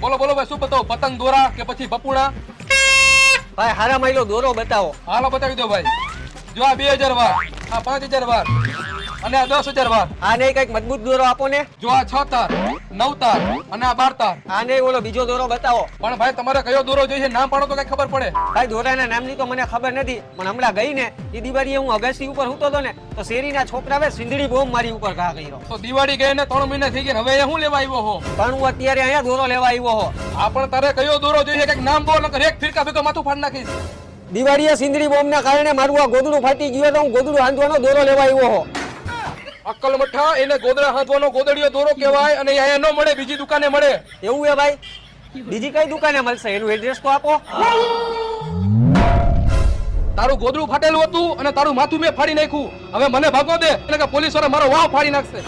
બોલો બોલો ભાઈ, શું બતાવો? પતંગ દોરા કે પછી બપુણા? ભાઈ હારા માયલો દોરો બતાવો. હાલો બતાવી દો ભાઈ. જો આ 2000 વાર, આ 5000 વાર અને આ 10000 વાર. આ નહીં કઈક મજબૂત દોરો આપો ને. જો આ 6 તાર, 9 તાર અને આ 12 તાર. આ નહીં ઓલો બીજો દોરો બતાવો. પણ ભાઈ તમારે કયો દોરો જોઈએ નામ પાડો તો કઈ ખબર પડે. ભાઈ દોરાના નામની તો મને ખબર નથી, પણ હમણાં ગઈ ને એ દિવાળીએ હું અગાસી ઉપર સૂતો હતો ને તો શેરીના છોકરાએ સિંદડી બોમ્બ મારી ઉપર ઘા કર્યો. તો દિવાળી ગઈ ને 3 મહિના થઈ ગયા, હવે અહીંયા શું લેવા આવ્યો હો? પણ હું અત્યારે અહીંયા દોરો લેવા આવ્યો હો. આ પણ તારે કયો દોરો જોઈએ કઈક નામ બોલ, નકર એક ફિરકા ભેગો માથું ફાડી નાખીશ. દિવાળીએ સિંદડી બોમ્બના કારણે મારું આ ગોદડું ફાટી ગયું તો હું ગોદડું હાંધવાનો દોરો લેવા આવ્યો હો. અક્કલ મઠ્ઠા, એને ગોદડા હાંધવાનો ગોદડીયો દોરો કહેવાય અને અહીંયા ન મળે, બીજી દુકાને મળે. એવું હે ભાઈ? બીજી કઈ દુકાને મળશે? એનું એડ્રેસ તો આપો. તારું ગોદડું ફાટેલું હતું અને તારું માથું મેં ફાડી નાખ્યું. હવે મને ભાગો દે, એટલે કે પોલીસ વાળા મારો વાવ ફાડી નાખશે.